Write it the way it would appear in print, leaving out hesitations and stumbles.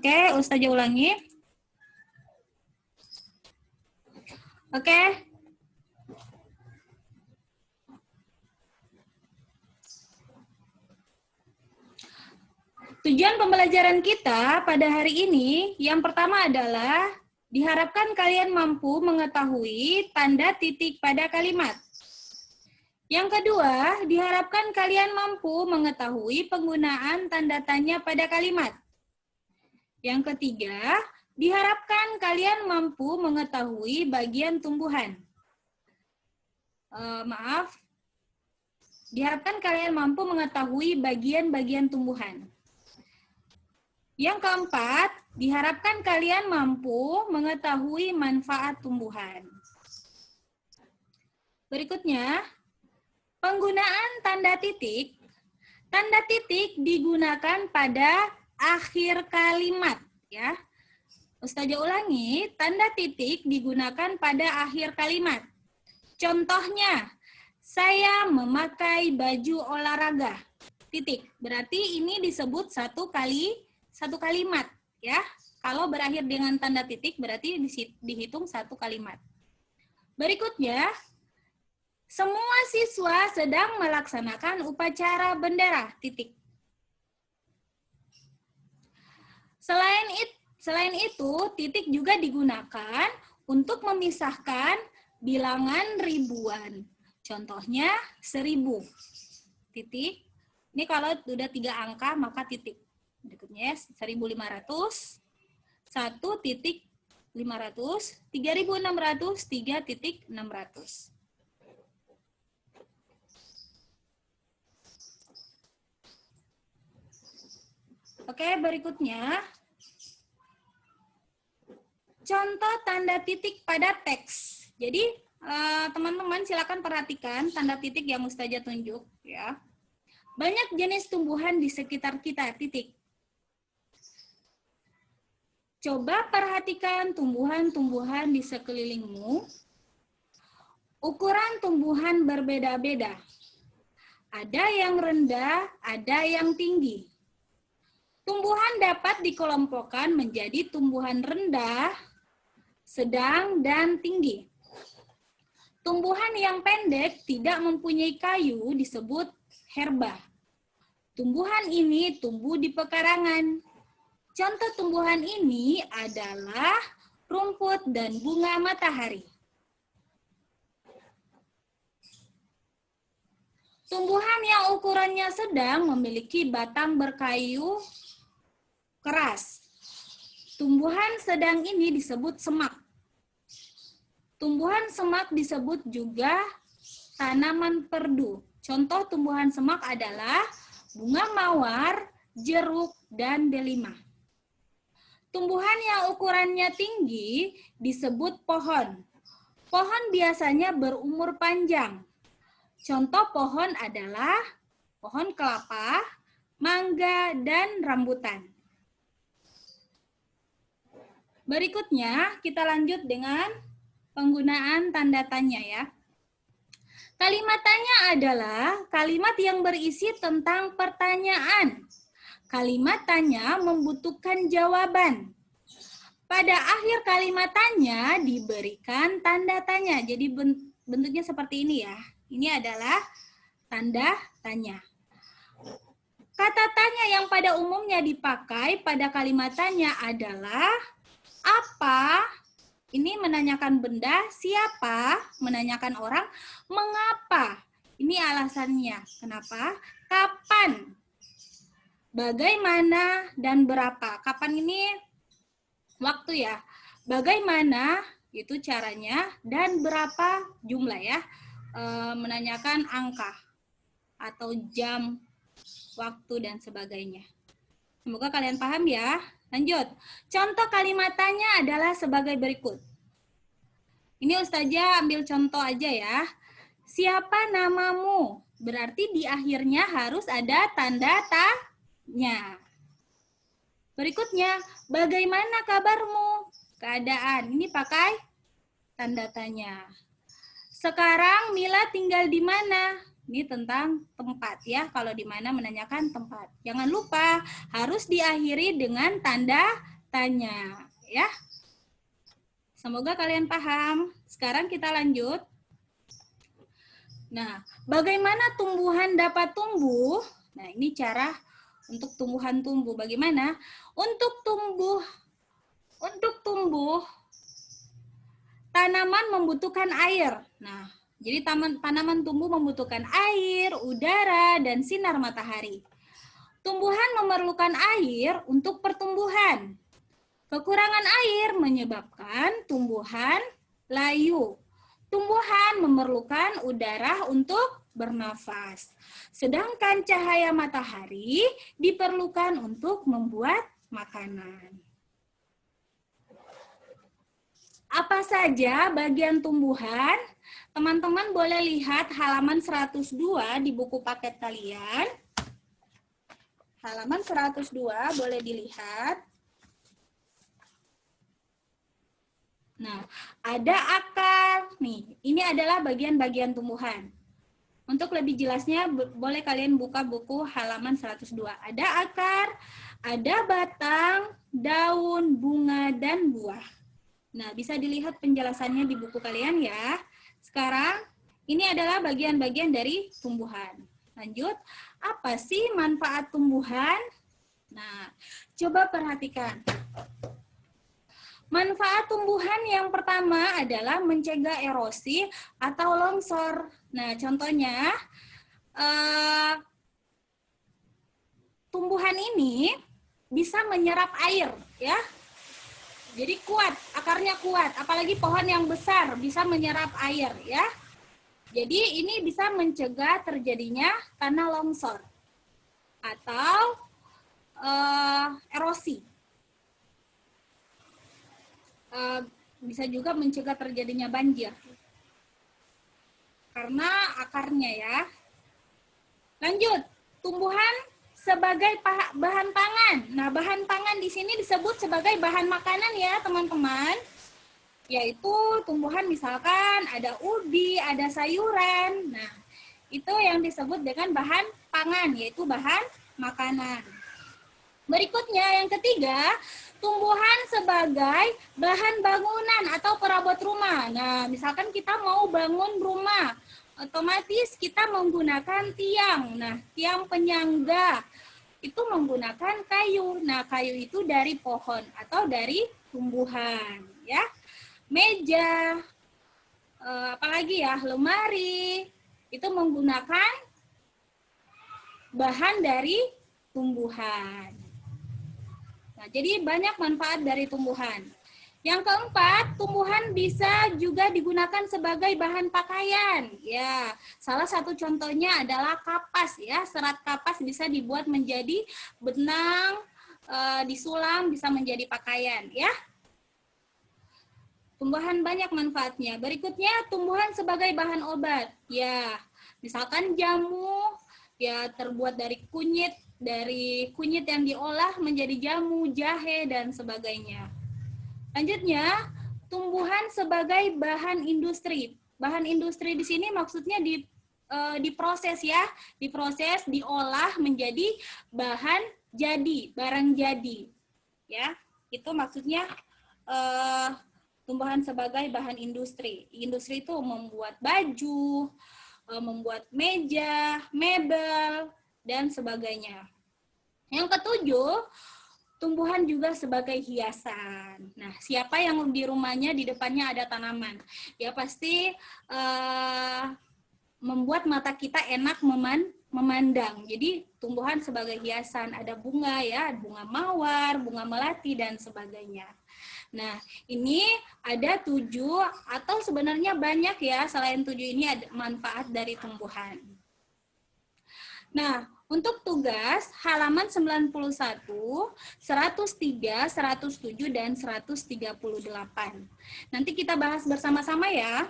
Oke, Ustazah ulangi. Oke. Tujuan pembelajaran kita pada hari ini yang pertama adalah diharapkan kalian mampu mengetahui tanda titik pada kalimat. Yang kedua, diharapkan kalian mampu mengetahui penggunaan tanda tanya pada kalimat. Yang ketiga, diharapkan kalian mampu mengetahui bagian tumbuhan. Diharapkan kalian mampu mengetahui bagian-bagian tumbuhan. Yang keempat, diharapkan kalian mampu mengetahui manfaat tumbuhan. Berikutnya, penggunaan tanda titik. Tanda titik digunakan pada akhir kalimat, ya. Ustazah ulangi, tanda titik digunakan pada akhir kalimat. Contohnya, saya memakai baju olahraga. Titik. Berarti ini disebut satu kalimat, ya. Kalau berakhir dengan tanda titik berarti dihitung satu kalimat. Berikutnya, semua siswa sedang melaksanakan upacara bendera. Titik. Selain itu, titik juga digunakan untuk memisahkan bilangan ribuan. Contohnya 1000. Titik. Ini kalau sudah 3 angka maka titik. Berikutnya 1500, 1.500, 3600, 3.600. Oke, berikutnya. Contoh tanda titik pada teks. Jadi, teman-teman silakan perhatikan tanda titik yang Ustazah tunjuk, ya. Banyak jenis tumbuhan di sekitar kita, titik. Coba perhatikan tumbuhan-tumbuhan di sekelilingmu. Ukuran tumbuhan berbeda-beda. Ada yang rendah, ada yang tinggi. Tumbuhan dapat dikelompokkan menjadi tumbuhan rendah, sedang, dan tinggi. Tumbuhan yang pendek tidak mempunyai kayu disebut herba. Tumbuhan ini tumbuh di pekarangan. Contoh tumbuhan ini adalah rumput dan bunga matahari. Tumbuhan yang ukurannya sedang memiliki batang berkayu keras. Tumbuhan sedang ini disebut semak. Tumbuhan semak disebut juga tanaman perdu. Contoh tumbuhan semak adalah bunga mawar, jeruk, dan delima. Tumbuhan yang ukurannya tinggi disebut pohon. Pohon biasanya berumur panjang. Contoh pohon adalah pohon kelapa, mangga, dan rambutan. Berikutnya, kita lanjut dengan penggunaan tanda tanya, ya. Kalimat tanya adalah kalimat yang berisi tentang pertanyaan. Kalimat tanya membutuhkan jawaban. Pada akhir kalimat tanya diberikan tanda tanya. Jadi bentuknya seperti ini, ya. Ini adalah tanda tanya. Kata tanya yang pada umumnya dipakai pada kalimat tanya adalah apa, ini menanyakan benda, siapa, menanyakan orang, mengapa, ini alasannya, kenapa, kapan, bagaimana, dan berapa. Kapan ini waktu, ya. Bagaimana itu caranya, dan berapa jumlah, ya. Menanyakan angka atau jam, waktu, dan sebagainya. Semoga kalian paham, ya. Lanjut. Contoh kalimat tanya adalah sebagai berikut. Ini Ustazah ambil contoh aja, ya. Siapa namamu? Berarti di akhirnya harus ada tanda tanya. Berikutnya, bagaimana kabarmu? Keadaan. Ini pakai tanda tanya. Sekarang Mila tinggal di mana? Ini tentang tempat, ya. Kalau di mana menanyakan tempat. Jangan lupa harus diakhiri dengan tanda penciptanya, ya. Semoga kalian paham. Sekarang kita lanjut. Nah, bagaimana tumbuhan dapat tumbuh? Nah, ini cara untuk tumbuhan tumbuh. Bagaimana? Untuk tumbuh tanaman membutuhkan air. Nah, jadi tanaman tumbuh membutuhkan air, udara, dan sinar matahari. Tumbuhan memerlukan air untuk pertumbuhan. Kekurangan air menyebabkan tumbuhan layu. Tumbuhan memerlukan udara untuk bernafas. Sedangkan cahaya matahari diperlukan untuk membuat makanan. Apa saja bagian tumbuhan? Teman-teman boleh lihat halaman 102 di buku paket kalian. Halaman 102 boleh dilihat. Nah, ada akar. Nih, ini adalah bagian-bagian tumbuhan. Untuk lebih jelasnya, boleh kalian buka buku halaman 102. Ada akar, ada batang, daun, bunga, dan buah. Nah, bisa dilihat penjelasannya di buku kalian ya. Sekarang, ini adalah bagian-bagian dari tumbuhan. Lanjut, apa sih manfaat tumbuhan? Nah, coba perhatikan. Manfaat tumbuhan yang pertama adalah mencegah erosi atau longsor. Nah, contohnya, tumbuhan ini bisa menyerap air, ya. Jadi kuat, akarnya kuat. Apalagi pohon yang besar bisa menyerap air, ya. Jadi ini bisa mencegah terjadinya tanah longsor atau erosi. Bisa juga mencegah terjadinya banjir karena akarnya ya. Lanjut, tumbuhan sebagai bahan pangan. Nah, bahan pangan di sini disebut sebagai bahan makanan ya, teman-teman. Yaitu tumbuhan misalkan ada ubi, ada sayuran. Nah, itu yang disebut dengan bahan pangan, yaitu bahan makanan. Berikutnya, yang ketiga, tumbuhan sebagai bahan bangunan atau perabot rumah. Nah, misalkan kita mau bangun rumah, otomatis kita menggunakan tiang. Nah, tiang penyangga itu menggunakan kayu. Nah, kayu itu dari pohon atau dari tumbuhan, ya. Meja, apalagi ya, lemari, itu menggunakan bahan dari tumbuhan. Nah, jadi banyak manfaat dari tumbuhan. Yang keempat, tumbuhan bisa juga digunakan sebagai bahan pakaian. Ya, salah satu contohnya adalah kapas ya. Serat kapas bisa dibuat menjadi benang, disulam bisa menjadi pakaian ya. Tumbuhan banyak manfaatnya. Berikutnya, tumbuhan sebagai bahan obat. Ya, misalkan jamu ya terbuat dari kunyit yang diolah menjadi jamu, jahe, dan sebagainya. Lanjutnya, tumbuhan sebagai bahan industri. Bahan industri di sini maksudnya diproses ya, diproses, diolah menjadi bahan jadi, barang jadi. Ya, itu maksudnya tumbuhan sebagai bahan industri. Industri itu membuat baju, membuat meja, mebel, dan sebagainya. Yang ketujuh, tumbuhan juga sebagai hiasan. Nah, siapa yang di rumahnya di depannya ada tanaman? Ya pasti membuat mata kita enak memandang. Jadi tumbuhan sebagai hiasan, ada bunga ya, bunga mawar, bunga melati, dan sebagainya. Nah, ini ada 7 atau sebenarnya banyak ya, selain 7 ini ada manfaat dari tumbuhan. Nah, untuk tugas halaman 91, 103, 107, dan 138. Nanti kita bahas bersama-sama ya.